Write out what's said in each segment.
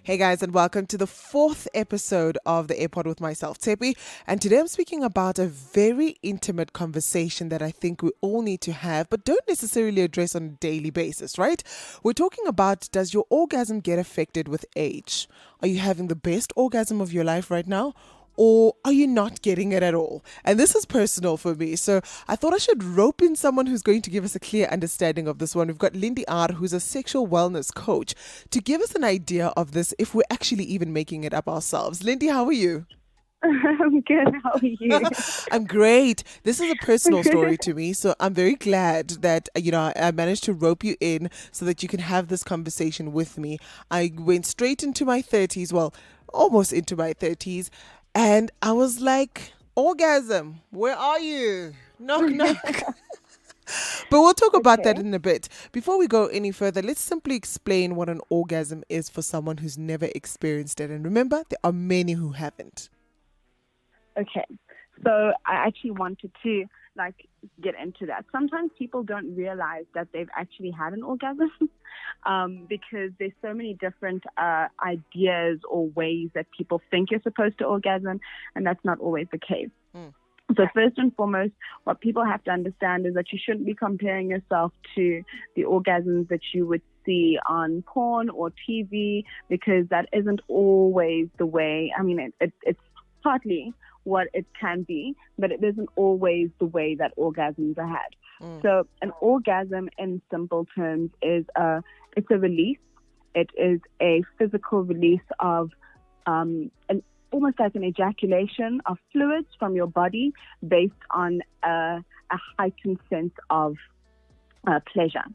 Hey guys, and welcome to the fourth episode of the Airpod with myself, Tepi. And today I'm speaking about a very intimate conversation that I think we all need to have, but don't necessarily address on a daily basis, right? We're talking about, does your orgasm get affected with age? Are you having the best orgasm of your life right now? Or are you not getting it at all? And this is personal for me. So I thought I should rope in someone who's going to give us a clear understanding of this one. We've got Lindi R, who's a sexual wellness coach, to give us an idea of this if we're actually even making it up ourselves. Lindi, how are you? I'm good. How are you? I'm great. This is a personal story to me, so I'm very glad that I managed to rope you in so that you can have this conversation with me. I went straight into my 30s, well, almost into my 30s, and I was like, orgasm, where are you? Knock, knock. But we'll talk about that Okay. in a bit. Before we go any further, let's simply explain what an orgasm is for someone who's never experienced it. And remember, there are many who haven't. Okay. So I actually wanted to get into that. Sometimes people don't realize that they've actually had an orgasm because there's so many different ideas or ways that people think you're supposed to orgasm, and that's not always the case. So first and foremost, what people have to understand is that you shouldn't be comparing yourself to the orgasms that you would see on porn or TV, because that isn't always the way. I mean, it's partly what it can be, but it isn't always the way that orgasms are had. So an orgasm, in simple terms, it's a release. It is a physical release of almost like an ejaculation of fluids from your body based on a heightened sense of pleasure.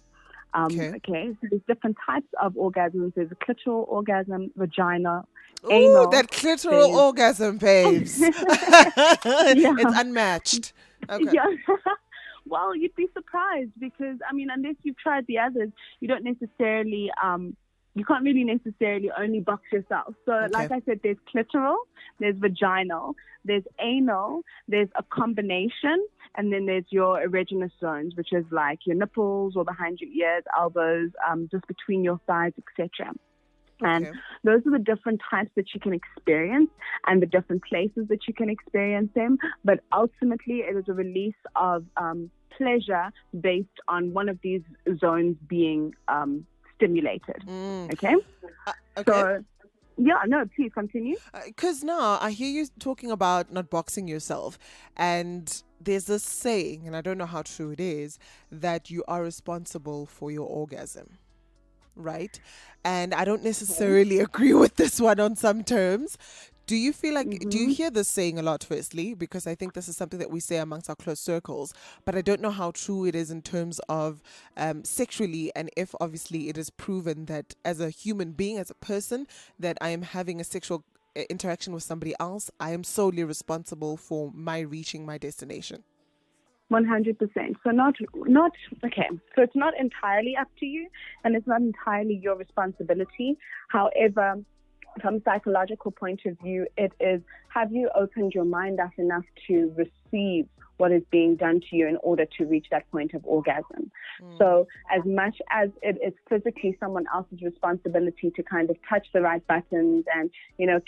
Okay, so there's different types of orgasms. There's a clitoral orgasm, vaginal, Ooh, anal. that clitoral There's orgasm, babes. yeah, It's unmatched. Okay. yeah. Well, you'd be surprised because unless you've tried the others, you don't necessarily you can't really necessarily only box yourself. So Okay. like I said, there's clitoral, there's vaginal, there's anal, there's a combination, and then there's your erogenous zones, which is like your nipples or behind your ears, elbows, just between your thighs, etc. And Okay. those are the different types that you can experience and the different places that you can experience them. But ultimately, it is a release of pleasure based on one of these zones being stimulated. Okay? Okay. So, yeah, no, please continue. Because now I hear you talking about not boxing yourself, and there's this saying, and I don't know how true it is, that you are responsible for your orgasm. Right? And I don't Okay. necessarily agree with this one on some terms. Do you feel like, do you Mm-hmm. hear this saying a lot, firstly? Because I think this is something that we say amongst our close circles, but I don't know how true it is in terms of sexually, and if obviously it is proven that as a human being, as a person, that I am having a sexual interaction with somebody else, I am solely responsible for my reaching my destination. 100%. So not okay. So it's not entirely up to you, and it's not entirely your responsibility. However, from a psychological point of view, it is, have you opened your mind up enough to receive what is being done to you in order to reach that point of orgasm? So as much as it is physically someone else's responsibility to kind of touch the right buttons and,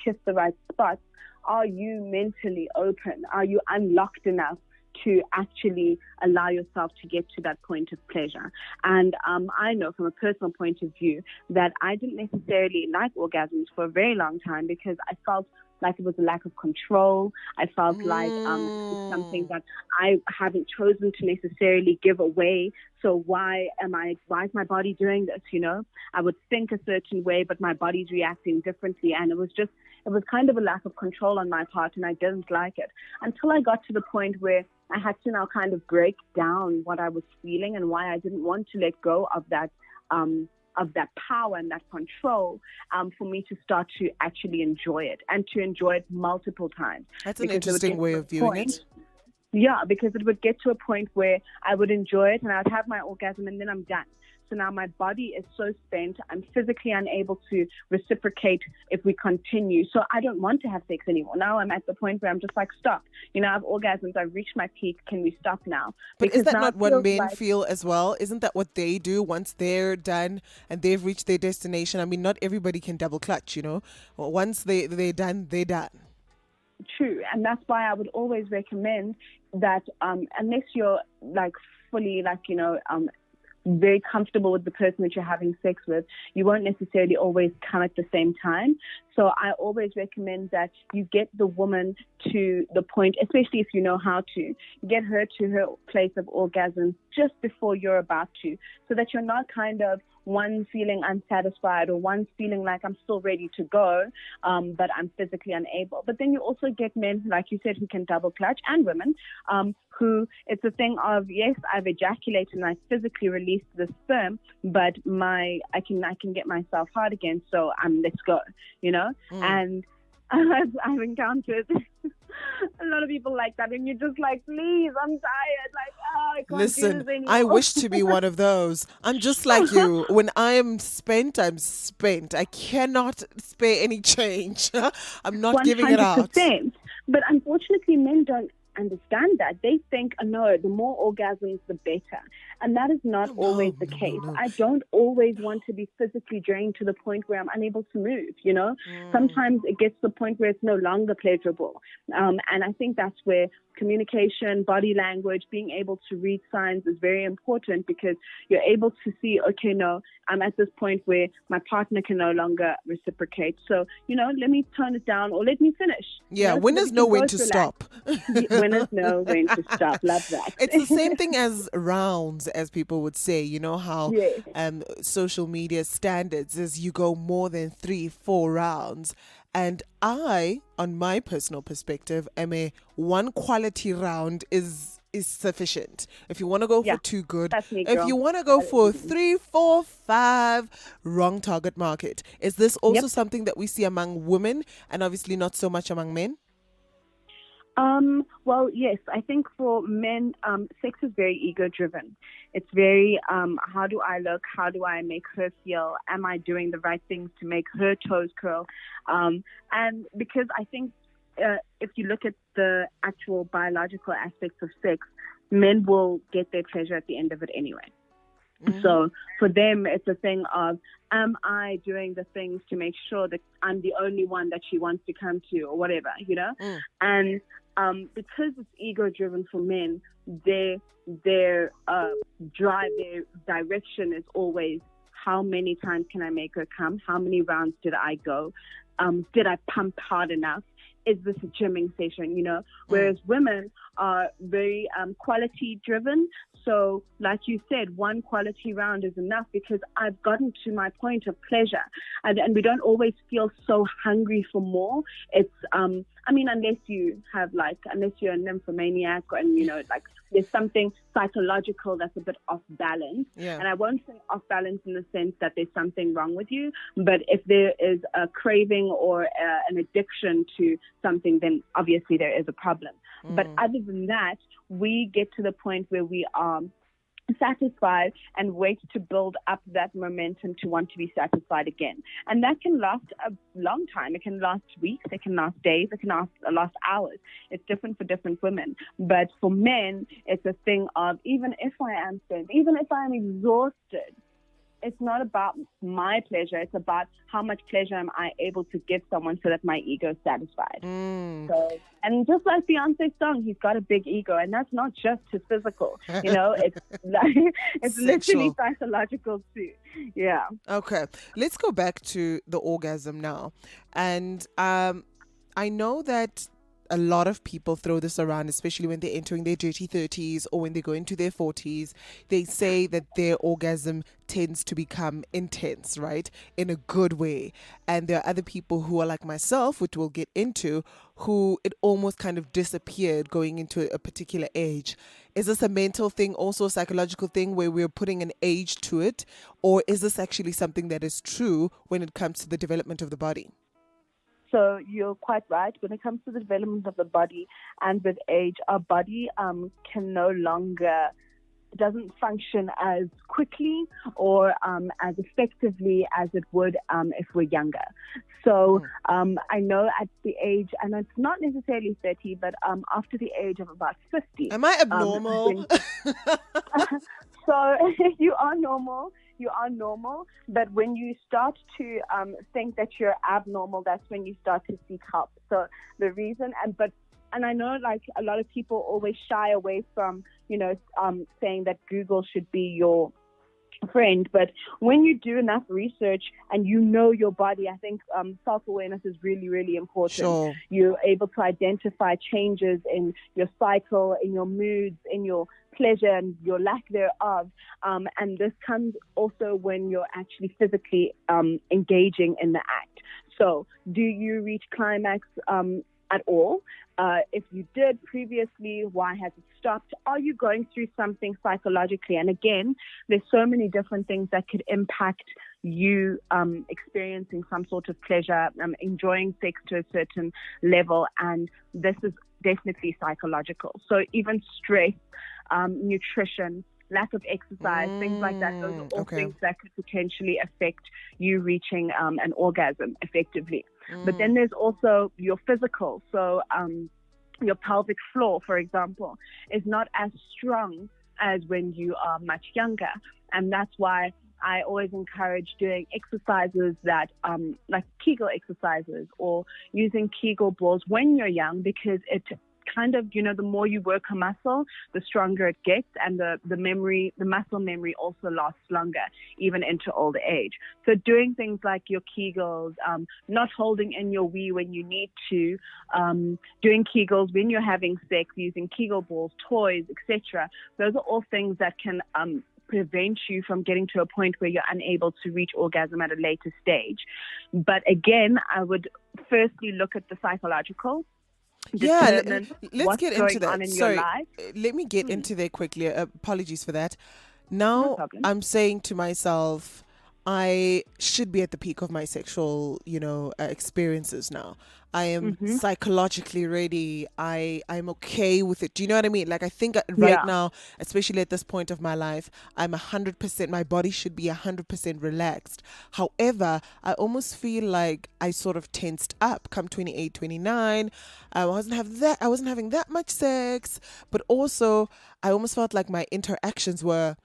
kiss the right spots, are you mentally open? Are you unlocked enough to actually allow yourself to get to that point of pleasure? And I know from a personal point of view that I didn't necessarily like orgasms for a very long time because I felt like it was a lack of control. I felt like it's something Mm. that I haven't chosen to necessarily give away. So why is my body doing this? I would think a certain way, but my body's reacting differently. And it was kind of a lack of control on my part, and I didn't like it until I got to the point where I had to now kind of break down what I was feeling and why I didn't want to let go of that power and that control, for me to start to actually enjoy it and to enjoy it multiple times. That's an Because there would interesting get way to of a viewing point, it. Yeah, because it would get to a point where I would enjoy it and I'd have my orgasm and then I'm done. So now my body is so spent, I'm physically unable to reciprocate if we continue. So I don't want to have sex anymore. Now I'm at the point where I'm just like, stop. I've orgasmed, I've reached my peak. Can we stop now? But Because is that now not it what feels men like, feel as well? Isn't that what they do once they're done and they've reached their destination? I mean, not everybody can double clutch, Once they're done, they're done. true. And that's why I would always recommend that unless you're like fully very comfortable with the person that you're having sex with, you won't necessarily always come at the same time. So I always recommend that you get the woman to the point, especially if you know how to, get her to her place of orgasm just before you're about to, so that you're not kind of one feeling unsatisfied or one feeling like I'm still ready to go, but I'm physically unable. But then you also get men, like you said, who can double clutch, and women who it's a thing of, yes, I've ejaculated and I physically released the sperm, but I can get myself hard again, so let's go, And I've encountered a lot of people like that, and you're just like, please, I'm tired. Like, I can't do Listen, this anymore. I wish to be one of those. I'm just like you. When I am spent, I'm spent. I cannot spare any change. I'm not giving it out. 100%. But unfortunately, men don't understand that. They think, no, the more orgasms, the better. And that is not always the case. No. I don't always want to be physically drained to the point where I'm unable to move, Sometimes it gets to the point where it's no longer pleasurable. And I think that's where communication, body language, being able to read signs is very important, because you're able to see, okay, no, I'm at this point where my partner can no longer reciprocate. So, let me turn it down, or let me finish. Yeah, winners know when to stop. Winners know when to stop. Love that. It's the same thing as rounds, as people would say. You know how Yes. social media standards is you go more than 3-4 rounds. And I, on my personal perspective, am a one quality round is sufficient. If you want to go for too good, That's me, if girl. you want to go for 3, 4, 5, wrong target market. Is this also something that we see among women, and obviously not so much among men? Well, yes, I think for men, sex is very ego-driven. It's very, how do I look? How do I make her feel? Am I doing the right things to make her toes curl? And because I think if you look at the actual biological aspects of sex, men will get their pleasure at the end of it anyway. Mm-hmm. So for them, it's a thing of, am I doing the things to make sure that I'm the only one that she wants to come to, or whatever, And because it's ego-driven for men, their drive, their direction is always, how many times can I make her come? How many rounds did I go? Did I pump hard enough? Is this a gymming session, Whereas women are very quality-driven. So like you said, one quality round is enough, because I've gotten to my point of pleasure. And we don't always feel so hungry for more. It's, unless you're a nymphomaniac, and, there's something psychological that's a bit off balance. Yeah. And I won't say off balance in the sense that there's something wrong with you, but if there is a craving or an addiction to something, then obviously there is a problem. But other than that, we get to the point where we are satisfied and wait to build up that momentum to want to be satisfied again. And that can last a long time. It can last weeks, it can last days, it can last hours. It's different for different women. But for men, it's a thing of, even if I am spent, even if I am exhausted, it's not about my pleasure. It's about how much pleasure am I able to give someone so that my ego is satisfied. So, and just like Beyonce's song, he's got a big ego, and that's not just his physical. It's like, it's literally psychological too. Yeah. Okay, let's go back to the orgasm now, and I know that a lot of people throw this around, especially when they're entering their dirty 30s or when they go into their 40s. They say that their orgasm tends to become intense, right? In a good way. And there are other people who are like myself, which we'll get into, who it almost kind of disappeared going into a particular age. Is this a mental thing, also a psychological thing where we're putting an age to it? Or is this actually something that is true when it comes to the development of the body? So you're quite right. When it comes to the development of the body and with age, our body can no longer doesn't function as quickly or as effectively as it would if we're younger. So I know at the age, and it's not necessarily 30, but after the age of about 50. Am I abnormal? So you are normal. You are normal. But when you start to think that you're abnormal, that's when you start to seek help. So the reason, and I know like a lot of people always shy away from, saying that Google should be your friend. But when you do enough research and you know your body, I think self-awareness is really, really important. Sure. You're able to identify changes in your cycle, in your moods, in your pleasure and your lack thereof. And this comes also when you're actually physically engaging in the act. So do you reach climax at all? If you did previously, why has it stopped? Are you going through something psychologically? And again, there's so many different things that could impact you experiencing some sort of pleasure, enjoying sex to a certain level. And this is definitely psychological. So even stress, nutrition, lack of exercise, things like that, those are all things that could potentially affect you reaching an orgasm effectively. But then there's also your physical. So your pelvic floor, for example, is not as strong as when you are much younger. And that's why I always encourage doing exercises that like Kegel exercises or using Kegel balls when you're young, because it kind of, the more you work a muscle, the stronger it gets, and the muscle memory also lasts longer, even into older age. So doing things like your Kegels, not holding in your wee when you need to, doing Kegels when you're having sex, using Kegel balls, toys, etc. Those are all things that can prevent you from getting to a point where you're unable to reach orgasm at a later stage. But again, I would firstly look at the psychological. Yeah, let's get into that. Sorry, let me get into that quickly. Apologies for that. No Now, problem. I'm saying to myself, I should be at the peak of my sexual, experiences now. I am psychologically ready. I'm okay with it. Do you know what I mean? Like, I think right now, especially at this point of my life, I'm 100%, my body should be 100% relaxed. However, I almost feel like I sort of tensed up come 28, 29. I wasn't having that much sex, but also I almost felt like my interactions I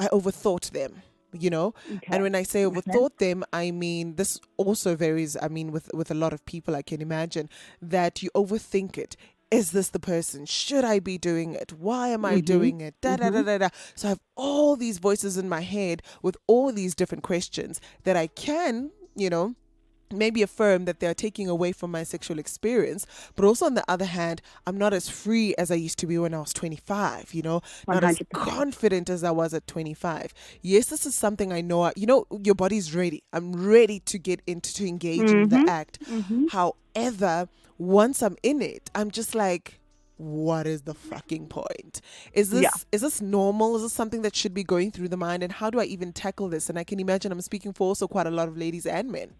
overthought them. And when I say overthought them, I mean, this also varies, with a lot of people, I can imagine, that you overthink it. Is this the person? Should I be doing it? Why am I doing it? Da, da, da, da, da. So I have all these voices in my head with all these different questions that I can, maybe affirm that they're taking away from my sexual experience. But also on the other hand, I'm not as free as I used to be when I was 25, not 100%. as confident as I was at 25. Yes, this is something I know, your body's ready. I'm ready to get to engage in the act. However, once I'm in it, I'm just like, what is the fucking point? Is this normal? Is this something that should be going through the mind? And how do I even tackle this? And I can imagine I'm speaking for also quite a lot of ladies and men.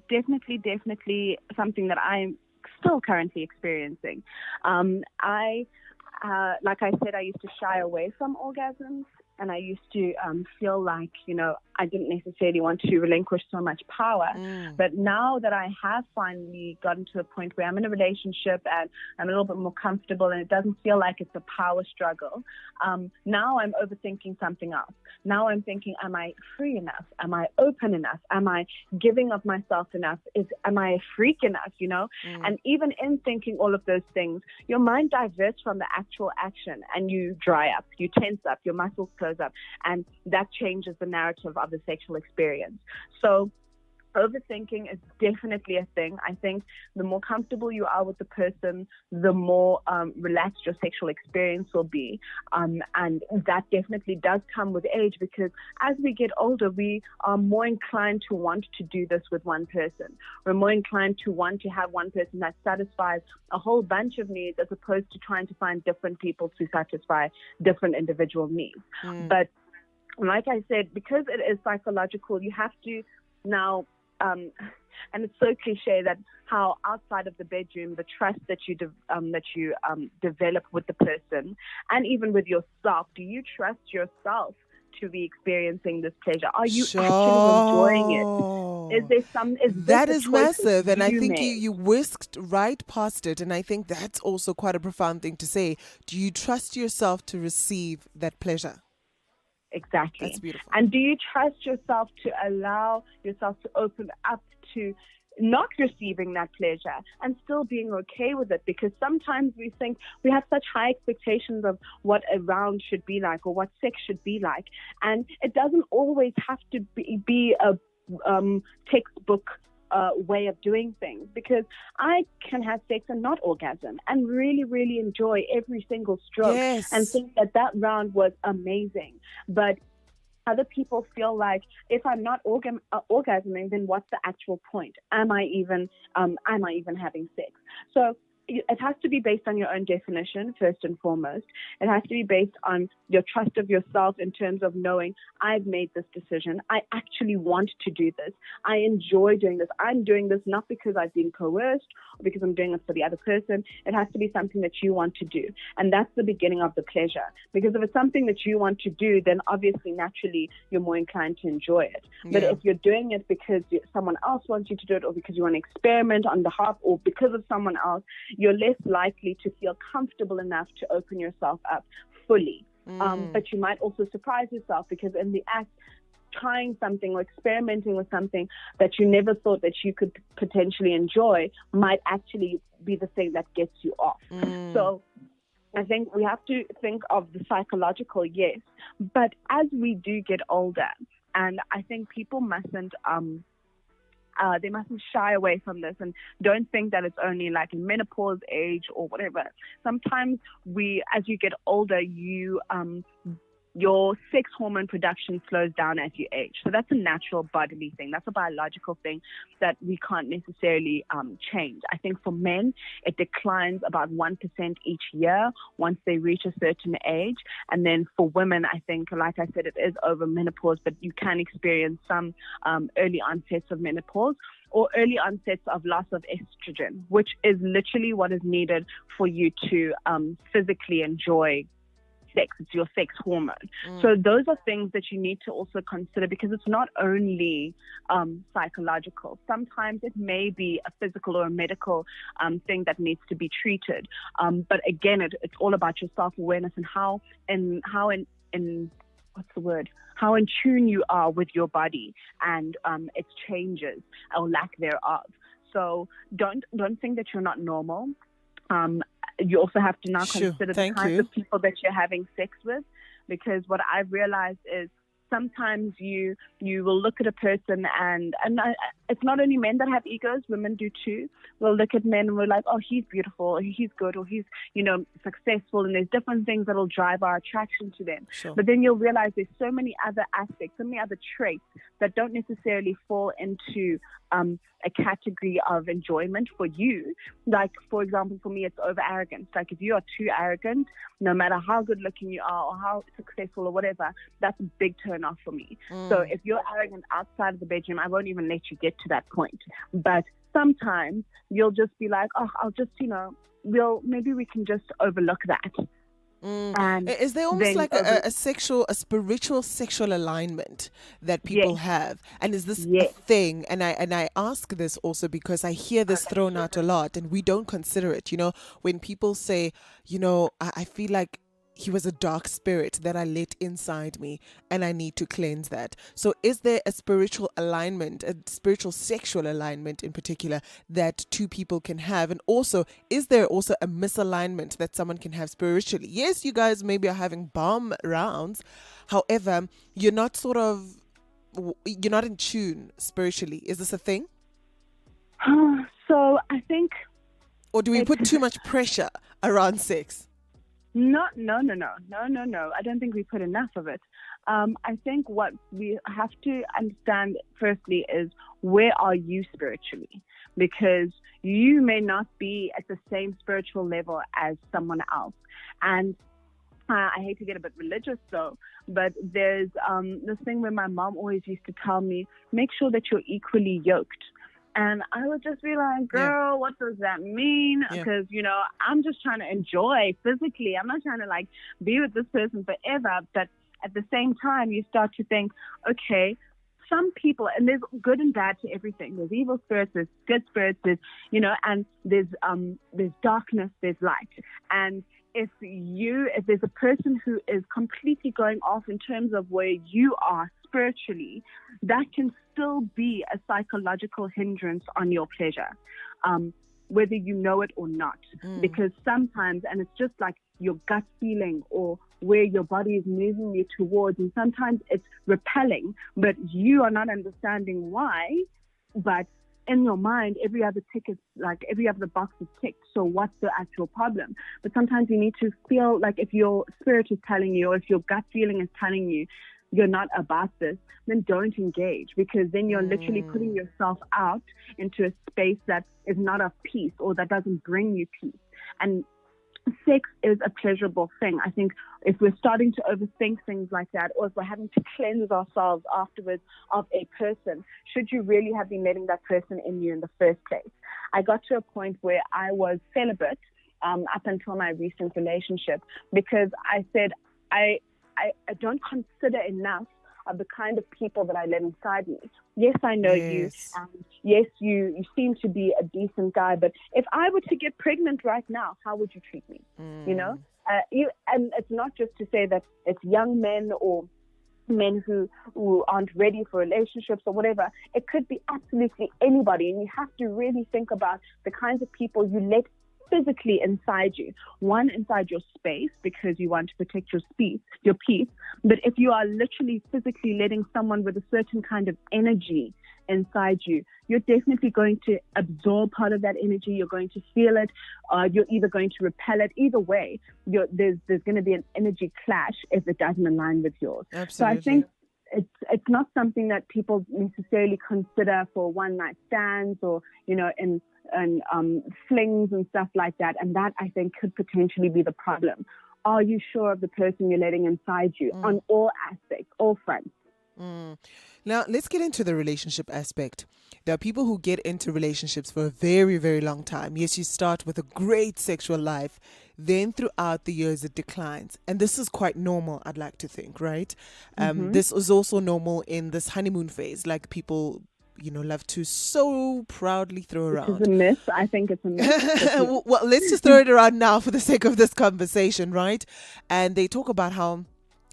Definitely something that I'm still currently experiencing. Like I said, I used to shy away from orgasms, and I used to feel like, I didn't necessarily want to relinquish so much power. But now that I have finally gotten to a point where I'm in a relationship and I'm a little bit more comfortable and it doesn't feel like it's a power struggle, now I'm overthinking something else. Now I'm thinking, am I free enough? Am I open enough? Am I giving of myself enough? Am I a freak enough, And even in thinking all of those things, your mind diverts from the actual action and you dry up, you tense up, your muscles close up, and that changes the narrative of the sexual experience. So overthinking is definitely a thing. I think the more comfortable you are with the person, the more relaxed your sexual experience will be. And that definitely does come with age, because as we get older, we are more inclined to want to do this with one person. We're more inclined to want to have one person that satisfies a whole bunch of needs, as opposed to trying to find different people to satisfy different individual needs. But like I said, because it is psychological, you have to now And it's so cliche that how outside of the bedroom, the trust that you develop with the person and even with yourself, do you trust yourself to be experiencing this pleasure? Are you actually enjoying it? Is there some? Is That this a is choice massive, that and I you think made? you whisked right past it, and I think that's also quite a profound thing to say. Do you trust yourself to receive that pleasure? That's Exactly. beautiful. And do you trust yourself to allow yourself to open up to not receiving that pleasure and still being okay with it? Because sometimes we think we have such high expectations of what a round should be like or what sex should be like. And it doesn't always have to be a textbook way of doing things, because I can have sex and not orgasm and really, really enjoy every single stroke and Yes. think that round was amazing. But other people feel like if I'm not orgasming, then what's the actual point? Am I even having sex? So it has to be based on your own definition, first and foremost. It has to be based on your trust of yourself in terms of knowing I've made this decision. I actually want to do this. I enjoy doing this. I'm doing this not because I've been coerced or because I'm doing it for the other person. It has to be something that you want to do. And that's the beginning of the pleasure. Because if it's something that you want to do, then obviously, naturally, you're more inclined to enjoy it. But if you're doing it because someone else wants you to do it, or because you want to experiment on behalf or because of someone else, you're less likely to feel comfortable enough to open yourself up fully. But you might also surprise yourself, because in the act, trying something or experimenting with something that you never thought that you could potentially enjoy might actually be the thing that gets you off. So I think we have to think of the psychological, yes, but as we do get older, and I think people mustn't they mustn't shy away from this and don't think that it's only like in menopause age or whatever. Sometimes as you get older, your sex hormone production slows down as you age. So that's a natural bodily thing. That's a biological thing that we can't necessarily change. I think for men, it declines about 1% each year once they reach a certain age. And then for women, I think, like I said, it is over menopause, but you can experience some early onsets of menopause or early onsets of loss of estrogen, which is literally what is needed for you to physically enjoy sex. It's your sex hormone. So those are things that you need to also consider, because it's not only psychological. Sometimes it may be a physical or a medical thing that needs to be treated. But again, it's all about your self-awareness and how how in tune you are with your body and its changes or lack thereof. So don't think that you're not normal. You also have to now consider the kinds of people that you're having sex with, because what I've realized is sometimes you will look at a person and it's not only men that have egos, women do too. We'll look at men and we're like, oh, he's beautiful, or he's good, or he's, successful, and there's different things that'll drive our attraction to them. Sure. But then you'll realize there's so many other aspects, so many other traits that don't necessarily fall into a category of enjoyment for you. Like, for example, for me, it's over arrogance. Like, if you are too arrogant, no matter how good looking you are or how successful or whatever, that's a big turn off for me. So if you're arrogant outside of the bedroom, I won't even let you get to that point. But sometimes you'll just be like, oh, I'll just, maybe we can just overlook that. And is there almost like a spiritual sexual alignment that people have? And is this a thing? And I ask this also because I hear this thrown out a lot, and we don't consider it. When people say, I feel like he was a dark spirit that I let inside me and I need to cleanse that. So is there a spiritual alignment, a spiritual sexual alignment in particular, that two people can have? And also, is there also a misalignment that someone can have spiritually? Yes, you guys maybe are having bomb rounds. However, you're not in tune spiritually. Is this a thing? So I think... Or do we put too much pressure around sex? No. I don't think we put enough of it. I think what we have to understand firstly is, where are you spiritually? Because you may not be at the same spiritual level as someone else. And I hate to get a bit religious though, but there's this thing where my mom always used to tell me, make sure that you're equally yoked. And I would just be like, girl, what does that mean? Because, I'm just trying to enjoy physically. I'm not trying to like be with this person forever. But at the same time, you start to think, okay, some people, and there's good and bad to everything. There's evil spirits, there's good spirits, there's, and there's darkness, there's light. And if there's a person who is completely going off in terms of where you are spiritually, that can still be a psychological hindrance on your pleasure, whether you know it or not. Because sometimes, and it's just like your gut feeling or where your body is moving you towards, and sometimes it's repelling, but you are not understanding why. But in your mind, every other box is ticked. So what's the actual problem? But sometimes you need to feel like if your spirit is telling you, or if your gut feeling is telling you you're not about this, then don't engage, because then you're literally putting yourself out into a space that is not of peace, or that doesn't bring you peace. And sex is a pleasurable thing. I think if we're starting to overthink things like that, or if we're having to cleanse ourselves afterwards of a person, should you really have been letting that person in you in the first place? I got to a point where I was celibate up until my recent relationship, because I said I don't consider enough of the kind of people that I let inside me. Yes, I know you. Yes, you seem to be a decent guy, but if I were to get pregnant right now, how would you treat me? And it's not just to say that it's young men or men who aren't ready for relationships or whatever. It could be absolutely anybody, and you have to really think about the kinds of people you let physically inside you. One, inside your space, because you want to protect your peace. But if you are literally physically letting someone with a certain kind of energy inside you, you're definitely going to absorb part of that energy. You're going to feel it. You're either going to repel it. Either way, there's going to be an energy clash if it doesn't align with yours. Absolutely. So I think it's not something that people necessarily consider for one night stands, or in flings and stuff like that. And that, I think, could potentially be the problem. Are you sure of the person you're letting inside you on all aspects, all fronts? Now, let's get into the relationship aspect. There are people who get into relationships for a very, very long time. Yes, you start with a great sexual life. Then throughout the years, it declines. And this is quite normal, I'd like to think, right? This is also normal in this honeymoon phase, like people love to so proudly throw around. It's a myth. I think it's a myth. Well, let's just throw it around now for the sake of this conversation, right? And they talk about how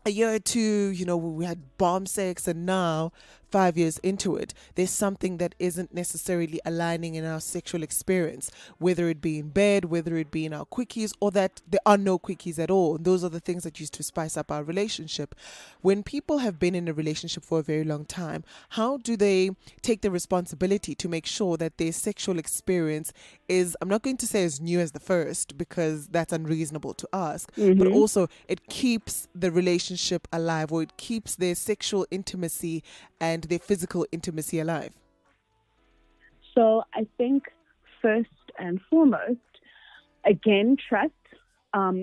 a year or two, we had bomb sex, and now 5 years into it, there's something that isn't necessarily aligning in our sexual experience, whether it be in bed, whether it be in our quickies, or that there are no quickies at all. And those are the things that used to spice up our relationship. When people have been in a relationship for a very long time, how do they take the responsibility to make sure that their sexual experience is, I'm not going to say as new as the first, because that's unreasonable to ask, but also it keeps the relationship alive, or it keeps their sexual intimacy and their physical intimacy alive? So I think first and foremost, again, trust,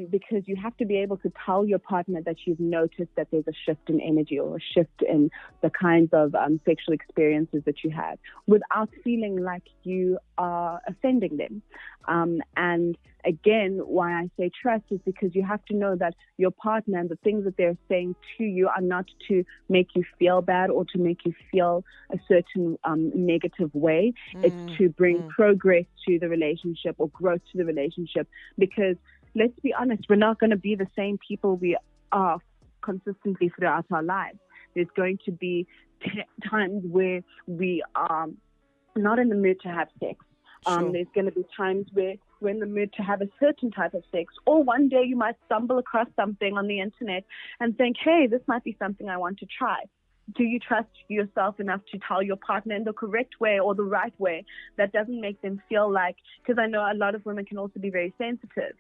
because you have to be able to tell your partner that you've noticed that there's a shift in energy, or a shift in the kinds of sexual experiences that you have, without feeling like you are offending them. And again, why I say trust is because you have to know that your partner and the things that they're saying to you are not to make you feel bad or to make you feel a certain negative way. It's to bring progress to the relationship, or growth to the relationship, because let's be honest, we're not going to be the same people we are consistently throughout our lives. There's going to be times where we are not in the mood to have sex. Sure. There's going to be times where we're in the mood to have a certain type of sex. Or one day you might stumble across something on the internet and think, hey, this might be something I want to try. Do you trust yourself enough to tell your partner in the correct way, or the right way, that doesn't make them feel like, because I know a lot of women can also be very sensitive.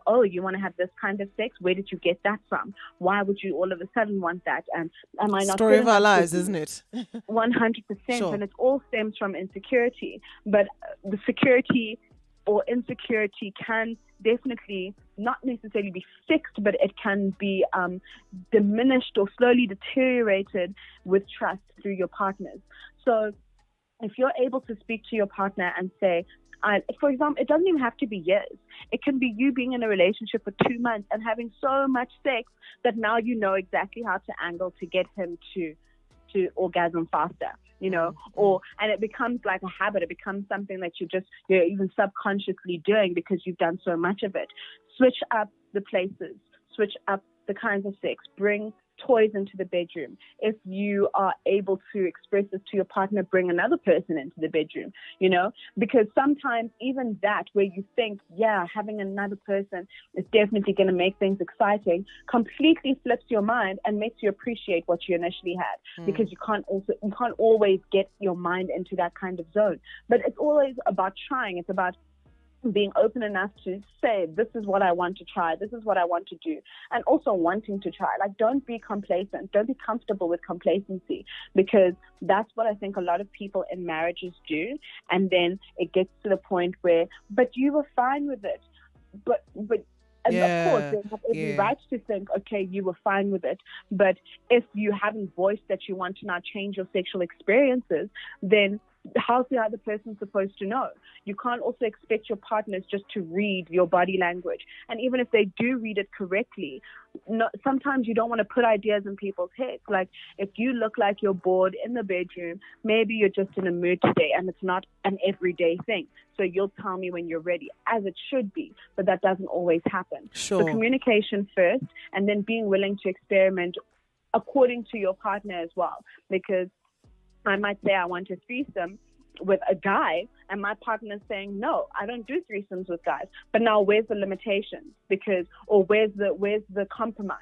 Oh, you want to have this kind of sex? Where did you get that from? Why would you all of a sudden want that? And am I not story of our lives, isn't it? 100%. Sure. And it all stems from insecurity. But the security or insecurity can definitely not necessarily be fixed, but it can be diminished or slowly deteriorated with trust through your partners. So if you're able to speak to your partner and say, for example, it doesn't even have to be years. It can be you being in a relationship for 2 months and having so much sex that now you know exactly how to angle to get him to orgasm faster, and it becomes like a habit. It becomes something that you're even subconsciously doing because you've done so much of it. Switch up the places, switch up the kinds of sex, bring toys into the bedroom. If you are able to express this to your partner, bring another person into the bedroom, because sometimes even that, where you think, having another person is definitely going to make things exciting, completely flips your mind and makes you appreciate what you initially had, because you can't always get your mind into that kind of zone. But it's always about trying. It's about being open enough to say, this is what I want to try, this is what I want to do, and also wanting to try. Like, don't be complacent, don't be comfortable with complacency, because that's what I think a lot of people in marriages do. And then it gets to the point where, but you were fine with it, but and of course they have every right to think, okay, you were fine with it, but if you haven't voiced that you want to now change your sexual experiences, then how's the other person supposed to know? You can't also expect your partners just to read your body language. And even if they do read it correctly, sometimes you don't want to put ideas in people's heads. Like, if you look like you're bored in the bedroom, maybe you're just in a mood today and it's not an everyday thing. So you'll tell me when you're ready, as it should be, but that doesn't always happen. Sure. So communication first, and then being willing to experiment according to your partner as well, because I might say I want a threesome with a guy, and my partner's saying, no, I don't do threesomes with guys. But now where's the limitation? Or where's the compromise?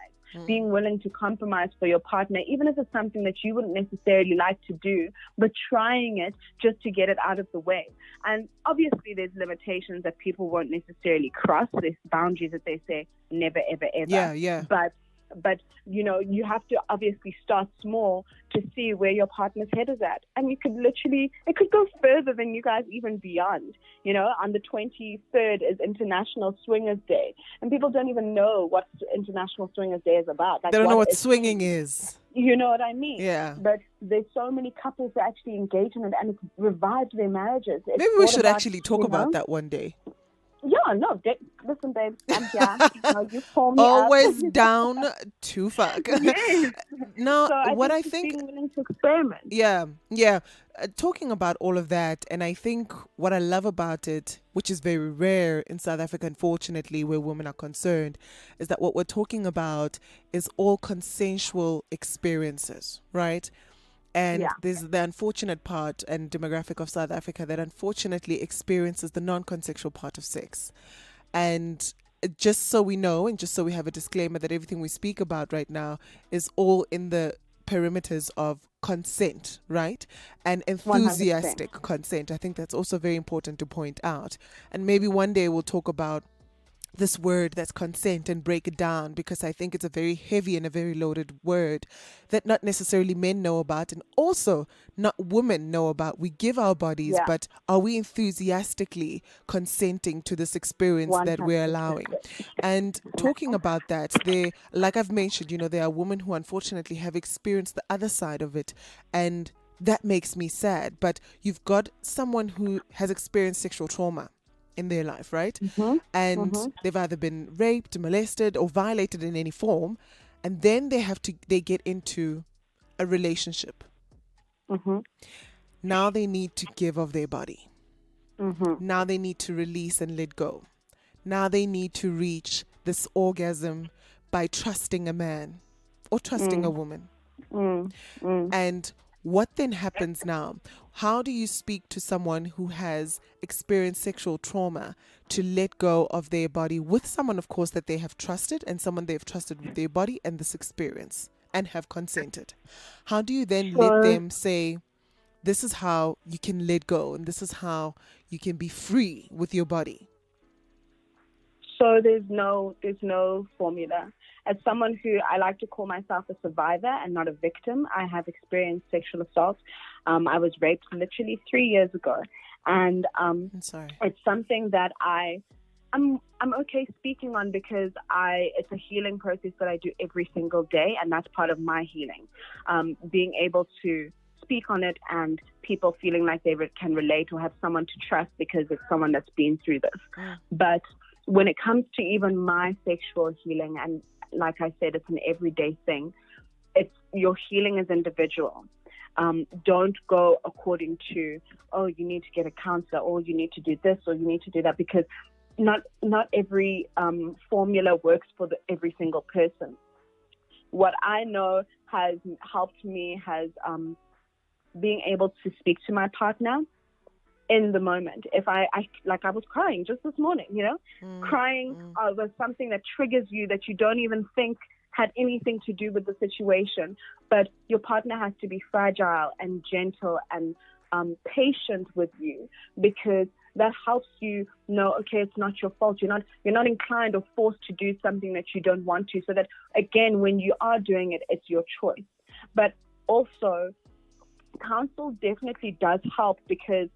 Being willing to compromise for your partner, even if it's something that you wouldn't necessarily like to do, but trying it just to get it out of the way. And obviously there's limitations that people won't necessarily cross. There's boundaries that they say never, ever, ever. Yeah. But you have to obviously start small to see where your partner's head is at. And it could go further than you guys even beyond. On the 23rd is International Swingers Day. And people don't even know what International Swingers Day is about. Like, they don't know what swinging is. You know what I mean? Yeah. But there's so many couples that actually engage in it, and it's revived their marriages. Maybe we should actually talk about that one day. Yeah, no, listen, babe, I'm here. You call me always up. down to fuck. Yes. Now, so what I just think, being willing to experiment. Yeah. Talking about all of that, and I think what I love about it, which is very rare in South Africa, unfortunately, where women are concerned, is that what we're talking about is all consensual experiences, right? And there's the unfortunate part and demographic of South Africa that unfortunately experiences the non-consensual part of sex. And just so we know, and just so we have a disclaimer that everything we speak about right now is all in the perimeters of consent, right? And enthusiastic 100%. consent. I think that's also very important to point out. And maybe one day we'll talk about this word that's consent and break it down, because I think it's a very heavy and a very loaded word that not necessarily men know about, and also not women know about. We give our bodies, but are we enthusiastically consenting to this experience 100%. That we're allowing? And talking about that, like I've mentioned, there are women who unfortunately have experienced the other side of it, and that makes me sad. But you've got someone who has experienced sexual trauma in their life, right? And they've either been raped, molested, or violated in any form, and then they get into a relationship. Now they need to give of their body. Now they need to release and let go. Now they need to reach this orgasm by trusting a man or trusting a woman. And what then happens now? How do you speak to someone who has experienced sexual trauma to let go of their body with someone, of course, that they have trusted, and someone they've trusted with their body and this experience and have consented? How do you then let them say, this is how you can let go and this is how you can be free with your body? So there's no formula. As someone who, I like to call myself a survivor and not a victim, I have experienced sexual assault. I was raped literally 3 years ago, and I'm sorry. It's something that I'm okay speaking on, because it's a healing process that I do every single day, and that's part of my healing. Being able to speak on it, and people feeling like they can relate or have someone to trust because it's someone that's been through this. But when it comes to even my sexual healing, and like I said, it's an everyday thing, it's your healing is individual. Don't go according to, oh, you need to get a counselor, or you need to do this, or you need to do that, because not every formula works for every single person. What I know has helped me has being able to speak to my partner in the moment. If I was crying just this morning, crying was something that triggers you that you don't even think had anything to do with the situation. But your partner has to be fragile and gentle and patient with you, because that helps you know, okay, it's not your fault. You're not inclined or forced to do something that you don't want to, so that, again, when you are doing it, it's your choice. But also, counsel definitely does help, because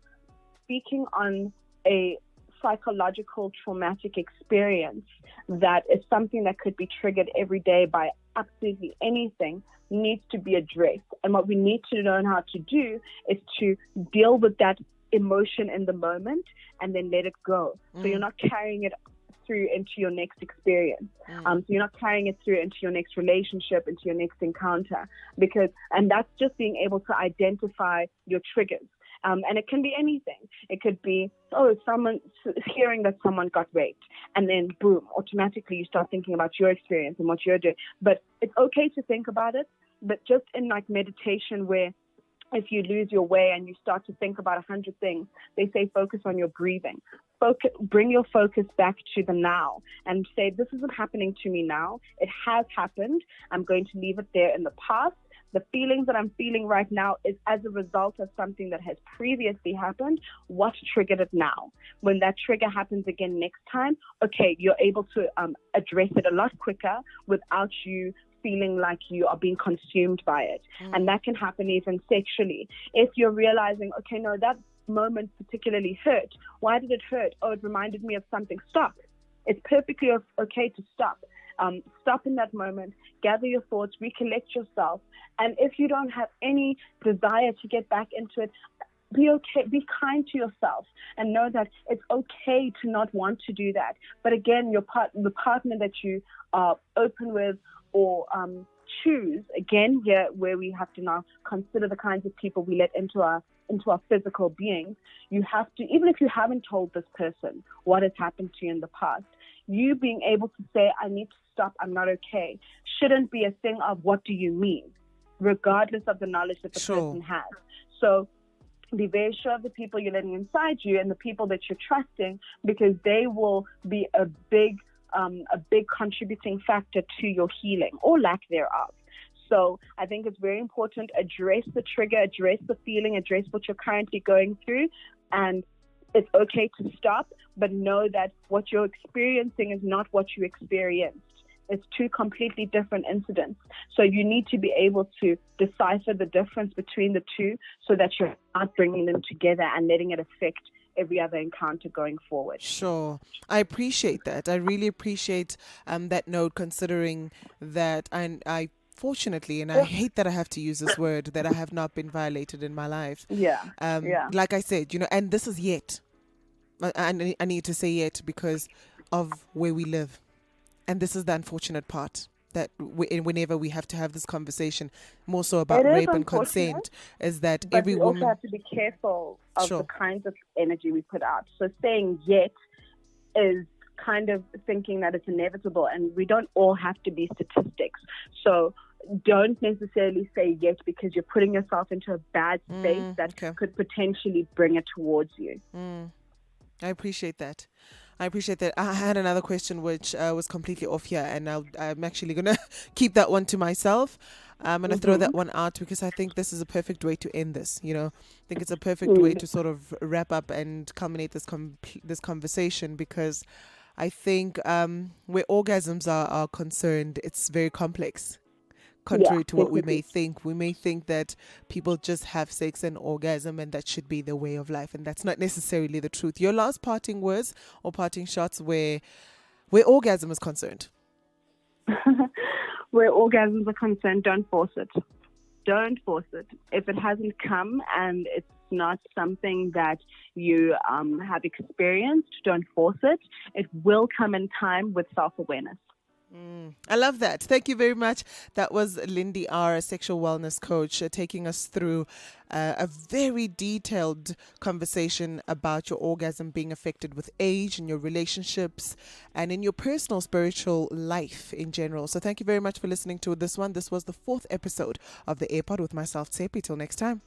speaking on a psychological traumatic experience that is something that could be triggered every day by absolutely anything needs to be addressed. And what we need to learn how to do is to deal with that emotion in the moment and then let it go. So you're not carrying it through into your next experience. So you're not carrying it through into your next relationship, into your next encounter, and that's just being able to identify your triggers. And it can be anything. It could be, someone hearing that someone got raped, and then boom, automatically you start thinking about your experience and what you're doing. But it's okay to think about it, but just in like meditation, where if you lose your way and you start to think about 100 things, they say focus on your breathing. Bring your focus back to the now and say, this isn't happening to me now. It has happened. I'm going to leave it there in the past. The feelings that I'm feeling right now is as a result of something that has previously happened. What triggered it now? When that trigger happens again next time, okay, you're able to address it a lot quicker without you feeling like you are being consumed by it. And that can happen even sexually. If you're realizing, okay, no, that moment particularly hurt. Why did it hurt? Oh, it reminded me of something. Stop. It's perfectly okay to stop. Stop in that moment, gather your thoughts, recollect yourself. And if you don't have any desire to get back into it, be okay, be kind to yourself, and know that it's okay to not want to do that. But again, the partner that you are open with or choose, again, here where we have to now consider the kinds of people we let into our physical beings, you have to, even if you haven't told this person what has happened to you in the past, you being able to say, I need to stop, I'm not okay, shouldn't be a thing of what do you mean, regardless of the knowledge that the person has. So be very sure of the people you're letting inside you and the people that you're trusting, because they will be a big contributing factor to your healing or lack thereof. So I think it's very important, address the trigger, address the feeling, address what you're currently going through, and it's okay to stop, but know that what you're experiencing is not what you experienced. It's two completely different incidents. So you need to be able to decipher the difference between the two so that you're not bringing them together and letting it affect every other encounter going forward. Sure. I appreciate that. I really appreciate that note, considering that I fortunately, and I hate that I have to use this word, that I have not been violated in my life. Like I said, and this is yet. I need to say yet because of where we live. And this is the unfortunate part, that whenever we have to have this conversation, more so about rape and consent, is that but every we woman... also have to be careful of the kinds of energy we put out. So saying yet is kind of thinking that it's inevitable, and we don't all have to be statistics. So don't necessarily say yet, because you're putting yourself into a bad space that could potentially bring it towards you. I appreciate that. I had another question which was completely off here, and I'm actually going to keep that one to myself. I'm going to throw that one out because I think this is a perfect way to end this. I think it's a perfect way to sort of wrap up and culminate this conversation, because I think where orgasms are concerned, it's very complex. Contrary to what we may think. We may think that people just have sex and orgasm and that should be the way of life, and that's not necessarily the truth. Your last parting words or parting shots where orgasm is concerned? Where orgasms are concerned, don't force it. don't force it. If it hasn't come and it's not something that you have experienced, don't force it. It will come in time with self-awareness. I love that. Thank you very much. That was Lindi R, a sexual wellness coach, taking us through a very detailed conversation about your orgasm being affected with age and your relationships and in your personal spiritual life in general. So thank you very much for listening to this one. This was the 4th episode of the AirPod with myself, Tsepi. Till next time.